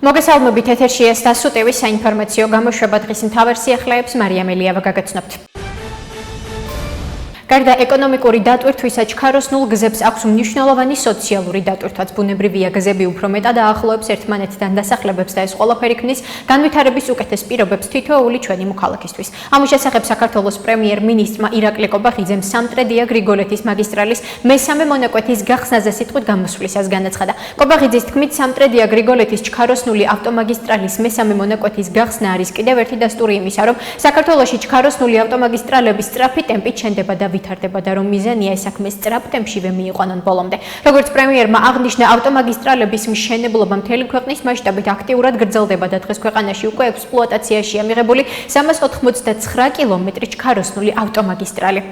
მოგესალმებით, ეთერშია STASU TV საინფორმაციო გამოშვება დღის მთავარ სიახლეებს მარიამ ელიავა გაგაცნობთ. გარდა ეკონომიკური დატვირთვისა ჩქაროსნულ გზებს აქვს მნიშვნელოვანი სოციალური დატვირთვაც. ბუნებრივია გზები უფრო მეტად აახლოებს ერთმანეთთან დასახლებებს და ეს ყველაფერი ქმნის განვითარების უკეთეს პირობებს თითოეული ჩვენი მოქალაქისთვის. ამის შესახებ საქართველოს პრემიერ-მინისტრმა ირაკლი კობახიძემ სამტრედია გრიგოლეთის მაგისტრალის მესამე მონაკვეთის გახსნაზე სიტყვით გამოსვლისას განაცხადა. კობახიძის თქმით, სამტრედია გრიგოლეთის ჩქაროსნული ავტომაგისტრალის მესამე მონაკვეთის გახსნა არის კიდევ ერთი დასტური იმისა, რომ საქართველოში ჩქაროსნული ავტომაგისტრალების სწრაფი ტემპით შენდება და ვითარდება და რომ მიზანია ეს საქმე სწრაფ ტემპშივე მიიყვანონ ბოლომდე. როგორც პრემიერმა აღნიშნა, ავტომაგისტრალების მშენებლობა მთელი ქვეყნის მასშტაბით აქტიურად გრძელდება და დღეს ქვეყანაში უკვე ექსპლუატაციაშია მიღებული 389 კილომეტრი ჩქაროსნული ავტომაგისტრალი.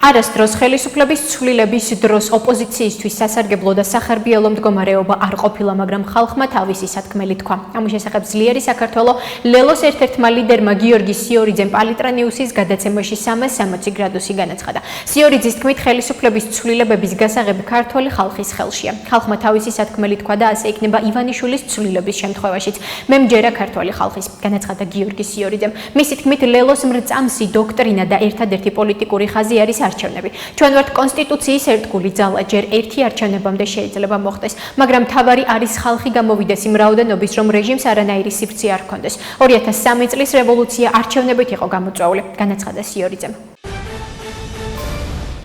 არასდროს ხელისუფლების ცვლილების დროს ოპოზიციისთვის სასარგებლო და სახარბიელო მდგომარეობა არ ყოფილა, მაგრამ ხალხმა თავისი სათქმელი თქვა. ამის შესახებ ძლიერი საქართველო ლელოს ერთ-ერთმა ლიდერმა გიორგი სიორიძემ პალიტრა ნიუსის გადაცემაში 360 გრადუსი განაცხადა. სიორიძის თქმით, ხელისუფლების ცვლილებების გასაღები ქართველი ხალხის ხელშია. ხალხმა თავისი სათქმელი თქვა და ასე იქნება ივანიშვილის ცვლილების შემთხვევაშიც. მე მჯერა ქართველი ხალხის, განაცხადა გიორგი სიორიძემ. მისი თქმით, ლელოს მრწამსი დოქტრინა და ერთადერთი პოლიტიკური ხაზი არის არჩევნები. ჩვენ ვართ კონსტიტუციის ერთგული ძალა, ჯერ ერთი არჩევნებამდე შეიძლება მოხდეს, მაგრამ მთავარი არის ხალხი გამოვიდეს იმ რაოდენობის, რომ რეჟიმს არანაირი სივრცე არ ჰქონდეს. 2003 წლის რევოლუცია არჩევნებით იყო გამოწვეული, განაცხადა სიორიძემ.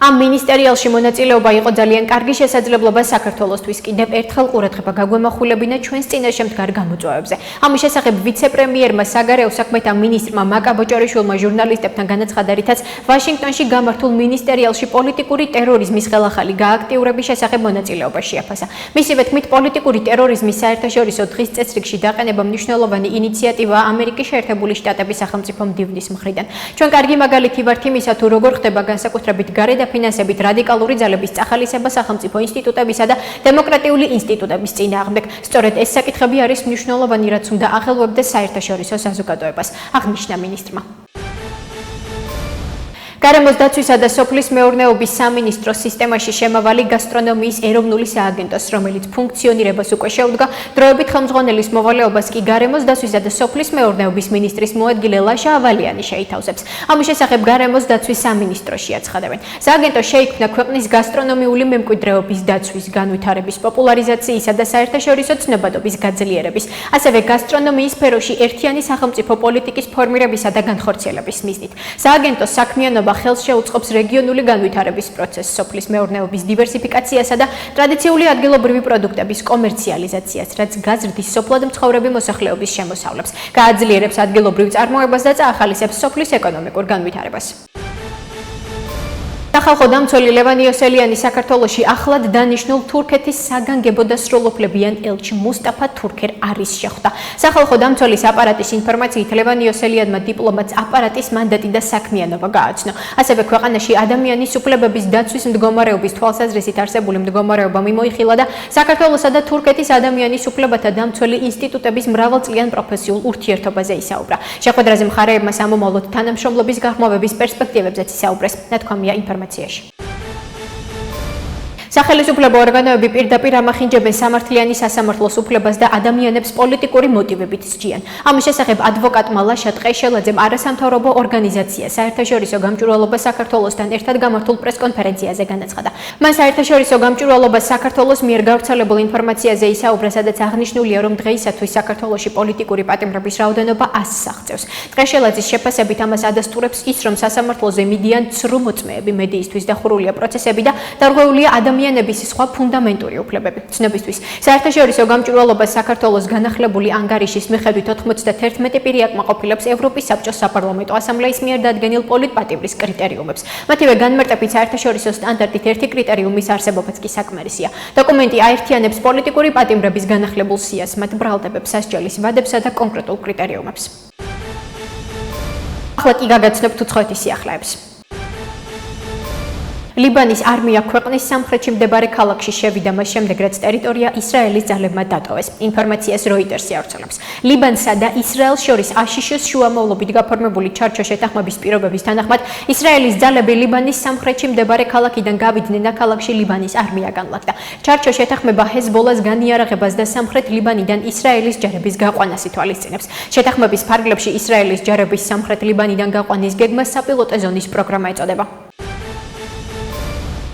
ამ მინისტერიალში მონაწილეობა იყო ძალიან კარგი შესაძლებლობა საქართველოსთვის. კიდევ ერთხელ ყურადღება გაგვემახვილებინა ჩვენს წინაშე მდგარ გამოწვევებზე. ამის შესახებ ვიცე-პრემიერმა საგარეო საქმეთა მინისტრმა მაკა ბოჭორიშვილმა ჟურნალისტებთან განაცხადა, რითაც ვაშინგტონში გამართულ მინისტერიალში პოლიტიკური ტერორიზმის ხელახალი გააქტიურების შესახებ მონაწილეობა შეაფასა. მისივე თქმით, პოლიტიკური ტერორიზმის საერთაშორისო დღის წესრიგში დაყენება მნიშვნელოვანი ინიციატივაა ამერიკის შეერთებული შტატების სახელმწიფო მდივნის მხრიდან. ჩვენ კარგი მაგალითი ვართ იმისა, თუ როგორ ხდება განსაკუთრებით გარე და ფინანსებით რადიკალური ძალების წახალისება სახელმწიფო ინსტიტუტებისა და დემოკრატიული ინსტიტუტების წინააღმდეგ. სწორედ ეს საკითხები არის მნიშვნელოვანი, რაც უნდა აღელვებდეს საერთაშორისო საზოგადოებას, აღნიშნა მინისტრმა. გარემოს დაცვისა და სოფლის მეურნეობის სამინისტროს სისტემაში შემავალი გასტრონომიის ეროვნული სააგენტოს, რომელიც ფუნქციონირებას უკვე შეუდგა, დროებით ხელმძღვანელის მოვალეობას კი გარემოს დაცვისა და სოფლის მეურნეობის მინისტრის მოადგილე ლაშა ავალიანი შეითავსებს. ამის შესახებ გარემოს დაცვის სამინისტროში აცხადებენ. სააგენტო შეიქმნა ქვეყნის გასტრონომიული მემკვიდრეობის დაცვის, განვითარების, პოპულარიზაციისა და საერთაშორისო ცნობადობის გაძლიერების, ასევე გასტრონომიის სფეროში ერთიანი სახელმწიფო პოლიტიკის ფორმირებისა და განხორციელების მიზნით. სააგენტოს საქმიანობა ხელს შეუწყობს რეგიონული განვითარების პროცესს, სოფლის მეურნეობის დივერსიფიკაციასა და ტრადიციული ადგილობრივი პროდუქტების კომერციალიზაციას, რაც გაზრდის სოფლად მცხოვრები მოსახლეობის შემოსავლებს, გააძლიერებს ადგილობრივ წარმოებას და წაახალისებს სოფლის ეკონომიკურ განვითარებას. სახალხო დამცველი ლევან იოსელიანი საქართველოში ახლად დანიშნულ თურქეთის საგანგებო და სრულუფლებიან ელჩი მუსტაფა თურქერ არის შეხვდა. სახალხო დამცველის აპარატის ინფორმაციით, ლევან იოსელიანმა დიპლომატს აპარატის მანდატი და საქმიანობა გააცნო. ასევე ქვეყანაში ადამიანის უფლებების დაცვის მდგომარეობის თვალსაზრისით არსებული მდგომარეობა მიმოიხილა და საქართველოსა და თურქეთის ადამიანის უფლებათა დამცველი ინსტიტუტების მრავალწლიან პროფესიულ ურთიერთობაზე ისაუბრა. შეხვედრაზე მხარეებმა სამომავლოდ თანამშრომლობის გაღრმავების პერსპექტივებზეც ისაუბრეს, ნათქვამია ინფორმაციაში. სახელისუფლებო ორგანოები პირდაპირ ამახინჯებენ სამართლიანი სასამართლოს უფლებას და ადამიანებს პოლიტიკური მოტივებით სჯიან. ამის შესახებ ადვოკატმა ლაშა ტყეშელაძემ არასამთავრობო ორგანიზაცია საერთაშორისო გამჭვირვალობა საქართველოსთან ერთად გამართულ პრესკონფერენციაზე განაცხადა. მან საერთაშორისო გამჭვირვალობა საქართველოს მიერ გავრცელებულ ინფორმაციაზე ისაუბრა, სადაც აღნიშნულია, რომ დღეისათვის საქართველოში პოლიტიკური პატიმრების რაოდენობა 100-ს აღწევს. ტყეშელაძის შეფასებით ამას ადასტურებს ის, რომ სასამართლოზე მიდიან ცრუ მოწმეები, მედიისთვის დახურულია პროცესები და დარღვეულია ადამიანების სხვა ფუნდამენტური უფლებები. ცნობისთვის, საერთაშორისო გამჭვირვალობა საქართველოს განახლებული ანგარიშის მიხედვით 91 პირი აკმაყოფილებს ევროპის საბჭოს საპარლამენტო ასამბლეის მიერ დადგენილ პოლიტპატიმრის კრიტერიუმებს. მათივე განმარტებით, საერთაშორისო სტანდარტით ერთი კრიტერიუმის არსებობაც კი საკმარისია. დოკუმენტი აერთიანებს პოლიტიკური პატიმრების განახლებულ სიას, მათ ბრალდებებს, სასჯელის ვადებსა და კონკრეტულ კრიტერიუმებს. ახლა კი გაგაცნობთ უცხოეთის სიახლეებს. ლიბანის არმია ქვეყნის სამხრეთში მდებარე ქალაქში შევიდა მას შემდეგ, რაც ტერიტორია ისრაელის ძალებმა დატოვეს. ინფორმაციას როიტერსი ავრცელებს. ლიბანსა და ისრაელს შორის აშშ-ის შუამავლობით გაფორმებული ჩარჩო შეთანხმების პირობების თანახმად, ისრაელის ძალები ლიბანის სამხრეთში მდებარე ქალაქიდან გავიდნენ და ქალაქში ლიბანის არმია განლაგდა. ჩარჩო შეთანხმება ჰეზბოლას განიარაღებას და სამხრეთ ლიბანიდან ისრაელის ჯარების გაყვანას ითვალისწინებს. შეთანხმების ფარგლებში ისრაელის ჯარების სამხრეთ ლიბანიდან გაყვანის გეგმას საპილოტო ზონის პროგრამა ეწოდება.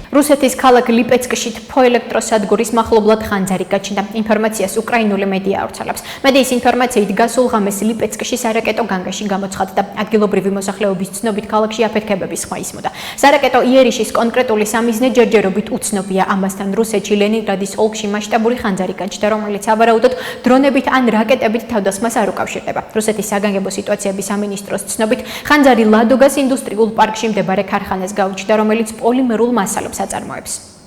რუსეთის ქალაქ ლიპეცკში თბოელექტროსადგურის მახლობლად ხანძარი გაჩნდა. ინფორმაციას უკრაინული მედია ავრცელებს. მედიის ინფორმაციით გასულ ღამეს ლიპეცკში სარაკეტო განგაში გამოცხადდა. ადგილობრივი მოსახლეობის ცნობით ქალაქში აფეთქებების ხმა ისმოდა. სარაკეტო იერიშის კონკრეტული სამიზნე ჯერჯერობით უცნობია. ამასთან რუსეთში ლენინგრადის ოლქში მასშტაბური ხანძარი გაჩნდა, რომელიც ავარაუდოდ დრონებით ან რაკეტებით თავდასხმას არ უკავშირდება. რუსეთის საგანგებო სიტუაციების სამინისტროს ცნობით, ხანძარი ლადოგას ინდუსტრიულ პარკში მდებარე ქარხანას გაუჩნდა, რომელიც პოლიმერულ მასალებს აწარმოებს.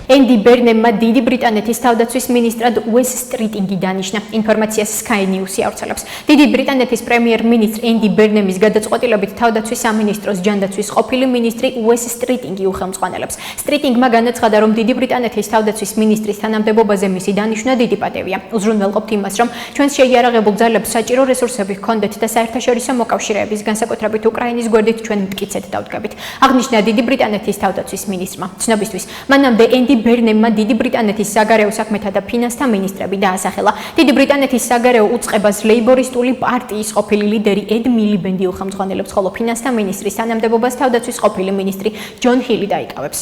ენდი ბერნემმა დიდი ბრიტანეთის თავდაცვის მინისტრად უეს სტრიტინგი დანიშნა. ინფორმაციას Sky News-ი ავრცელებს. დიდი ბრიტანეთის პრემიერ-მინისტრ ენდი ბერნემის გადაწყვეტილებით თავდაცვის სამინისტროს ჯანდაცვის ყოფილი მინისტრი უეს სტრიტინგი უხელმძღვანელებს. სტრიტინგმა განაცხადა, რომ დიდი ბრიტანეთის თავდაცვის მინისტრის თანამდებობაზე მისი დანიშვნა დიდი პატევია. უზრუნველყოფთ იმას, რომ ჩვენს შეიარაღებულ ძალებს საჭირო რესურსები ჰქონდეთ და საერთაშორისო მოკავშირეების, განსაკუთრებით უკრაინის გვერდით ჩვენ მტკიცედ დავდგებით. აღნიშნა დიდი ბრიტანეთის თავდაცვის მინისტრმა. ცნობისთვის, მანამდე ენდი ბერნემმა დიდი ბრიტანეთის საგარეო საქმეთა და ფინანსთა მინისტრები დაასახელა. დიდი ბრიტანეთის საგარეო უწყებას ლეიბორისტული პარტიის ყოფილი ლიდერი ედ მილიბენდი უხელმძღვანელებს, ხოლო ფინანსთა მინისტრის თანამდებობას თავდაცვის ყოფილი მინისტრი ჯონ ჰილი დაიკავებს.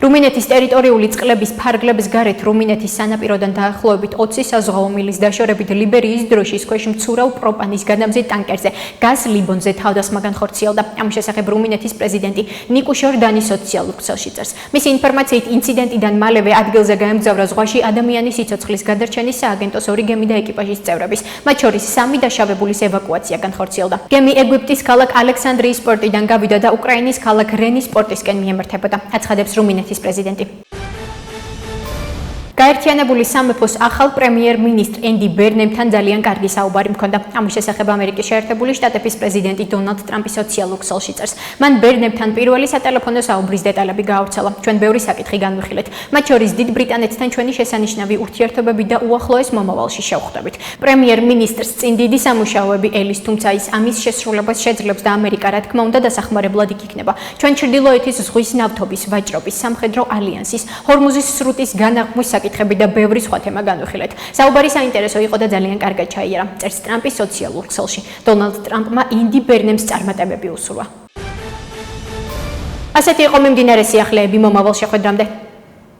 რუმინეთის ტერიტორიული წყლების ფარგლებს გარეთ რუმინეთის სანაპიროდან დაახლოებით 20 საზღვაო მილის დაშორებით ლიბერიის დროშის ქვეშ მცურავ პროპანის გადამზიდ ტანკერზე გაზ ლიბონზე თავდასხმა განხორციელდა. ამ შესახებ რუმინეთის პრეზიდენტი ნიკუ ჟორდანი სოციალურ ქსელში წერს. მისი ინფორმაციით, ინციდენტიდან მალევე ადგილზე გაემგზავრა ზღვაში ადამიანის სიცოცხლის გადარჩენის სააგენტოს 2 გემი და ეკიპაჟის წევრების, მათ შორის 3 დაშავებულის ევაკუაცია განხორციელდა. გემი ეგვიპტის ქალაქ ალექსანდრიის პორტიდან გავიდა და უკრაინის ქალაქ რენის პორტისკენ მიემართებოდა, აცხადებს რუმინეთის პრეზიდენტი. გაერთიანებული სამეფოს ახალ პრემიერ-მინისტრ ენდი ბერნემთან ძალიან კარგი საუბარი მქონდა. ამის შესახებ ამერიკის შეერთებული შტატების პრეზიდენტი დონალდ ტრამპი სოციალურ ქსელში წერს. მან ბერნემთან პირველი სატელეფონო საუბრის დეტალები გაავრცელა. ჩვენ ბევრი საკითხი განვიხილეთ. მათ შორის დიდ ბრიტანეთთან ჩვენი შესანიშნავი ურთიერთობები და უახლოეს მომავალში შევხვდებით. პრემიერ-მინისტრს წინ დიდი სამუშაოები ელის, თუმცა ის ამის შესრულებას შეძლებს და ამერიკა, რა თქმა უნდა, დასახმარებლად იქნება. ჩვენ ჩრდილოეთის ზღვის ნავთობის, ვაჭრობის, სამხედრო ალიანსის, ჰორმუზის სრუტის განაღმვის საკითხები და ბევრი სხვა თემა განვიხილეთ. საუბარი საინტერესო იყო და ძალიან კარგად ჩაიარა, წერს ტრამპი სოციალურ ქსელში. დონალდ ტრამპმა ენდი ბერნემს წარმატებები უსურვა. ასეთი იყო მიმდინარე სიახლეები მომავალ შეხვედრამდე.